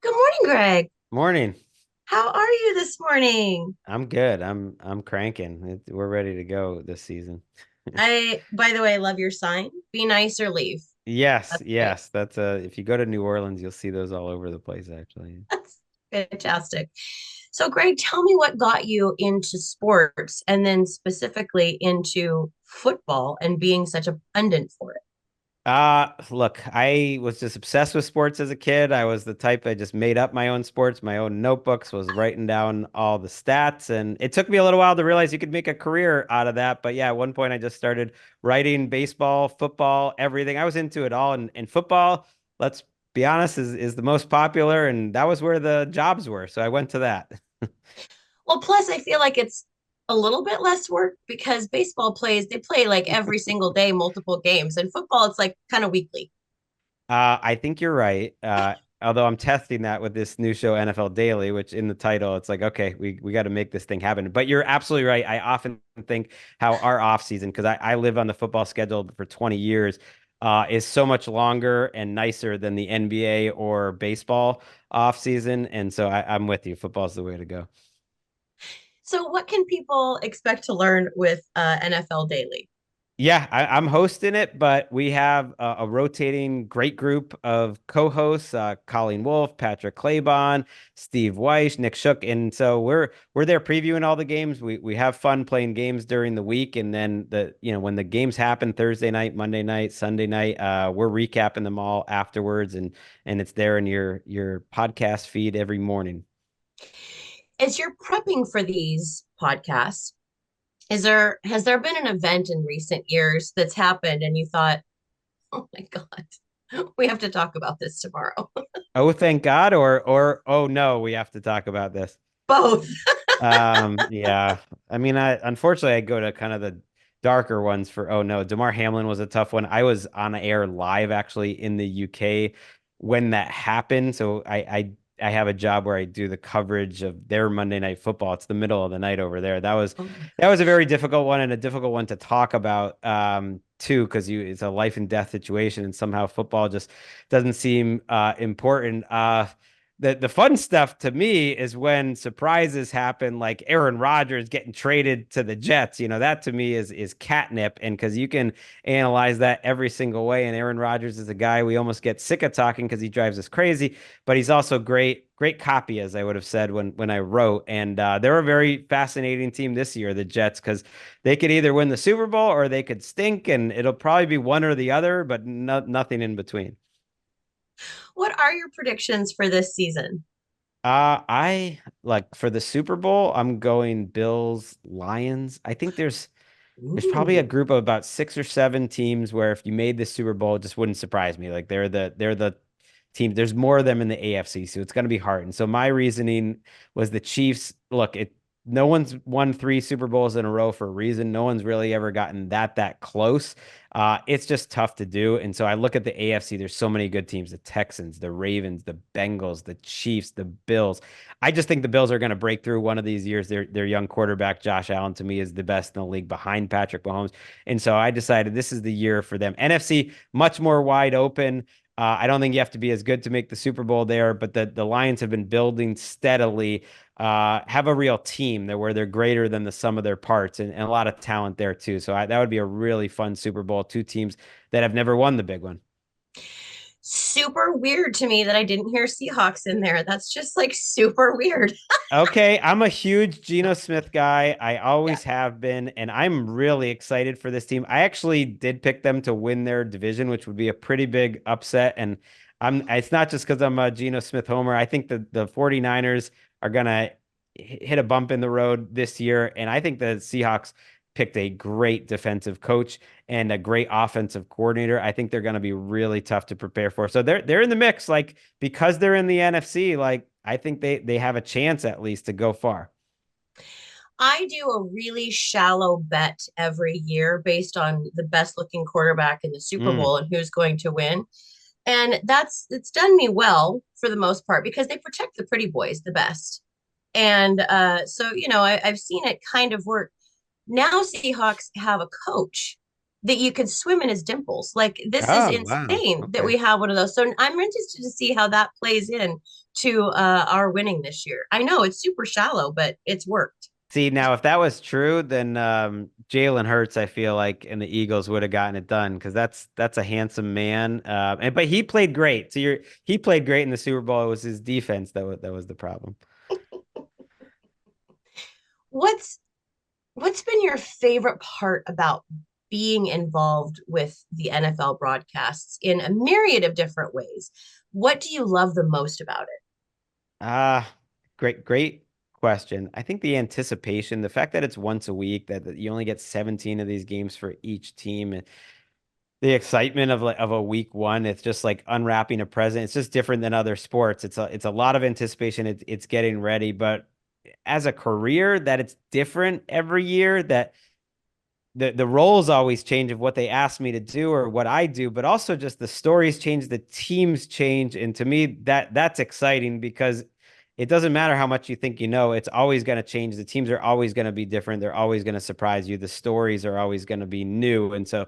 Good morning, Greg. Morning. How are you this morning? I'm good. I'm cranking. We're ready to go this season. By the way, I love your sign. Be nice or leave. Yes, That's great. yes. That's if you go to New Orleans, you'll see those all over the place actually. That's fantastic. So, Greg, tell me what got you into sports and then specifically into football and being such a pundit for it. Look, I was just obsessed with sports as a kid. I was the type I just made up my own sports, my own notebooks, was writing down all the stats, and it took me a little while to realize you could make a career out of that. But yeah, at one point I just started writing baseball, football, everything. I was into it all, and football, let's be honest, is the most popular, and that was where the jobs were. So I went to that. Well, plus, I feel like it's a little bit less work because they play like every single day, multiple games, and football, it's like kind of weekly. I think you're right. Although I'm testing that with this new show, NFL Daily, which in the title, it's like, okay, we got to make this thing happen. But you're absolutely right. I often think how our off season, because I live on the football schedule for 20 years, is so much longer and nicer than the NBA or baseball off season. And so I'm with you. Football's the way to go. So, what can people expect to learn with NFL Daily? Yeah, I'm hosting it, but we have a rotating great group of co-hosts: Colleen Wolfe, Patrick Claybon, Steve Weiss, Nick Shook, and so we're there previewing all the games. We have fun playing games during the week, and then when the games happen Thursday night, Monday night, Sunday night, we're recapping them all afterwards, and it's there in your podcast feed every morning. As you're prepping for these podcasts, is there has there been an event in recent years that's happened and you thought, oh my God, we have to talk about this tomorrow? Oh, thank God, or oh no, we have to talk about this. Both. Yeah. I mean, I unfortunately I go to kind of the darker ones for oh no, Damar Hamlin was a tough one. I was on air live actually in the UK when that happened. So I have a job where I do the coverage of their Monday Night Football. It's the middle of the night over there. Oh my That was a gosh. very difficult one and a difficult one to talk about too, because you it's a life and death situation and somehow football just doesn't seem important. The fun stuff to me is when surprises happen, like Aaron Rodgers getting traded to the Jets. That to me is catnip, and because you can analyze that every single way. And Aaron Rodgers is a guy we almost get sick of talking because he drives us crazy, but he's also great copy, as I would have said when I wrote. And they're a very fascinating team this year, the Jets, because they could either win the Super Bowl or they could stink, and it'll probably be one or the other, but nothing in between. What are your predictions for this season? I like for the Super Bowl, I'm going Bills, Lions. I think there's probably a Ooh. group of about six or seven teams where if you made the Super Bowl, it just wouldn't surprise me. Like they're the team. There's more of them in the AFC, so it's going to be hard. And so my reasoning was the Chiefs. Look, no one's won three Super Bowls in a row for a reason. No one's really ever gotten that close. It's just tough to do. And so I look at the AFC. There's so many good teams: the Texans, the Ravens, the Bengals, the Chiefs, the Bills. I just think the Bills are going to break through one of these years. Their young quarterback Josh Allen to me is the best in the league behind Patrick Mahomes, and so I decided this is the year for them. NFC much more wide open. I don't think you have to be as good to make the Super Bowl there, but the Lions have been building steadily. Have a real team there where they're greater than the sum of their parts, and a lot of talent there too. So that would be a really fun Super Bowl. Two teams that have never won the big one. Super weird to me that I didn't hear Seahawks in there. That's just like super weird. Okay, I'm a huge Geno Smith guy. I Yeah. always have been, and I'm really excited for this team. I actually did pick them to win their division, which would be a pretty big upset. And it's not just because I'm a Geno Smith homer. I think the 49ers are gonna hit a bump in the road this year, and I think the Seahawks picked a great defensive coach and a great offensive coordinator. I think they're going to be really tough to prepare for. So they're in the mix, like because they're in the NFC, like I think they have a chance at least to go far. I do a really shallow bet every year based on the best looking quarterback in the Super Mm, Bowl and who's going to win. And it's done me well for the most part because they protect the pretty boys the best. And so, I've seen it kind of work. Now Seahawks have a coach that you could swim in his dimples. Like this is Oh, wow. insane that Okay. we have one of those. So I'm interested to see how that plays in to our winning this year. I know it's super shallow, but it's worked. See, now if that was true, then Jalen Hurts, I feel like, and the Eagles would have gotten it done because that's a handsome man. And but he played great. So he played great in the Super Bowl. It was his defense that was the problem. What's what's been your favorite part about being involved with the NFL broadcasts in a myriad of different ways? What do you love the most about it? Ah, great question. I think the anticipation, the fact that it's once a week, that you only get 17 of these games for each team, and the excitement of like of a week one, it's just like unwrapping a present. It's just different than other sports. It's a lot of anticipation. It's getting ready, but as a career, that it's different every year. That the roles always change of what they ask me to do or what I do, but also just the stories change, the teams change, and to me that's exciting because it doesn't matter how much you think you know, it's always going to change. The teams are always going to be different. They're always going to surprise you. The stories are always going to be new, and so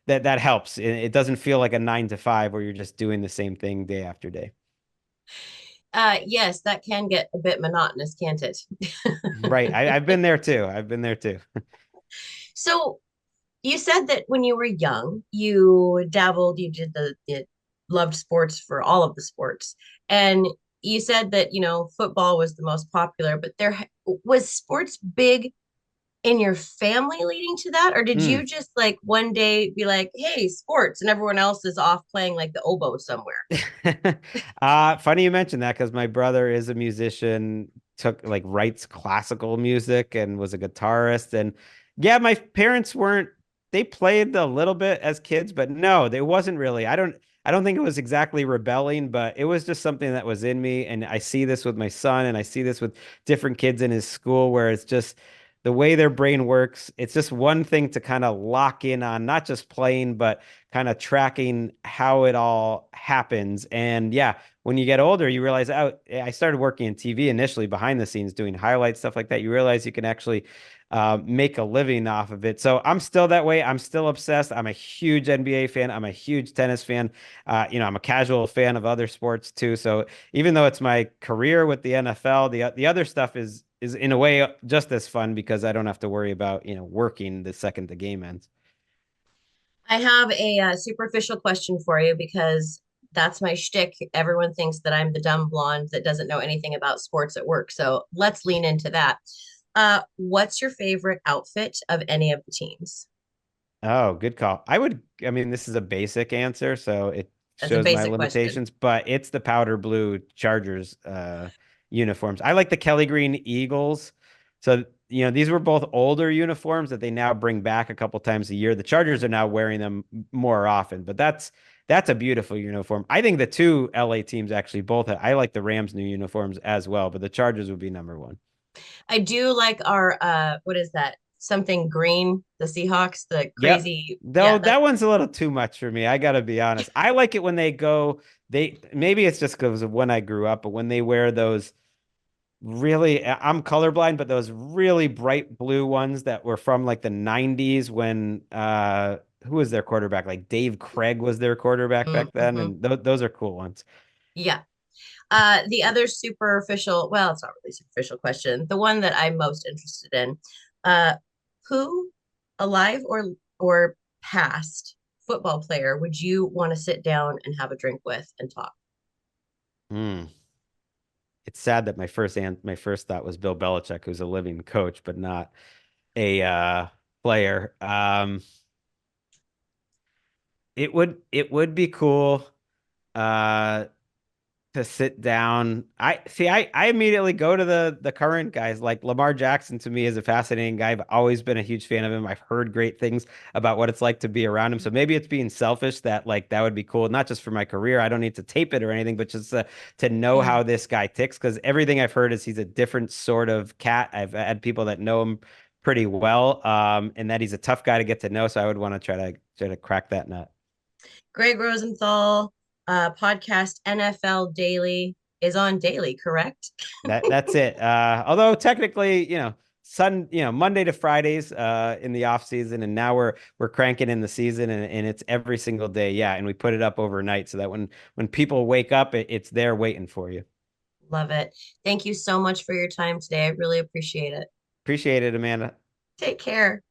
that helps. It doesn't feel like a 9 to 5 where you're just doing the same thing day after day. Yes, that can get a bit monotonous, can't it? Right. I've been there too. I've been there too. So you said that when you were young, you dabbled, you did the loved sports for all of the sports. And you said that, football was the most popular, but was sports big in your family leading to that? Or did Mm. you just like one day be like, hey, sports, and everyone else is off playing like the oboe somewhere? Funny you mentioned that because my brother is a musician, took like writes classical music and was a guitarist. And yeah, my parents weren't, they played a little bit as kids, but no, it wasn't really. I don't think it was exactly rebelling, but it was just something that was in me. And I see this with my son and I see this with different kids in his school where it's just the way their brain works. It's just one thing to kind of lock in on, not just playing, but kind of tracking how it all happens. And yeah, when you get older, you realize, oh, I started working in TV initially behind the scenes doing highlights, stuff like that. You realize you can actually make a living off of it. So I'm still that way. I'm still obsessed. I'm a huge NBA fan. I'm a huge tennis fan. I'm a casual fan of other sports too. So even though it's my career with the NFL, the other stuff is in a way just as fun because I don't have to worry about working the second the game ends. I have a superficial question for you because that's my shtick. Everyone thinks that I'm the dumb blonde that doesn't know anything about sports at work. So let's lean into that. What's your favorite outfit of any of the teams? Oh, good call. I mean, this is a basic answer, so it That's a shows my basic question. limitations, but it's the powder blue Chargers uniforms. I like the Kelly Green Eagles. So, these were both older uniforms that they now bring back a couple times a year. The Chargers are now wearing them more often, but that's a beautiful uniform. I think the two LA teams actually both I like the Rams new uniforms as well, but the Chargers would be number one. I do like our what is that? Something green, the Seahawks, the Yep. crazy. Though Yeah, that that one's a little too much for me. I gotta be honest. I like it when they go, they maybe it's just because of when I grew up, but when they wear those really, I'm colorblind, but those really bright blue ones that were from like the 90s when who was their quarterback? Like Dave Craig was their quarterback back then, mm-hmm. and those are cool ones. Yeah. The other superficial, well, it's not really superficial question. The one that I'm most interested in, uh, who, alive or past football player, would you want to sit down and have a drink with and talk? Hmm. It's sad that my first thought was Bill Belichick, who's a living coach, but not a player. It would be cool uh to sit down. I immediately go to the current guys. Like Lamar Jackson to me is a fascinating guy. I've always been a huge fan of him. I've heard great things about what it's like to be around him. So maybe it's being selfish that like that would be cool, not just for my career. I don't need to tape it or anything, but just to know how this guy ticks because everything I've heard is he's a different sort of cat. I've had people that know him pretty well, and that he's a tough guy to get to know. So I would want to try to crack that nut. Gregg Rosenthal, podcast NFL Daily is on daily, correct? That's it. Although technically, Monday to Fridays in the off season, and now we're cranking in the season, and it's every single day. Yeah, and we put it up overnight so that when people wake up, it's there waiting for you. Love it. Thank you so much for your time today. I really appreciate it. Appreciate it, Amanda. Take care.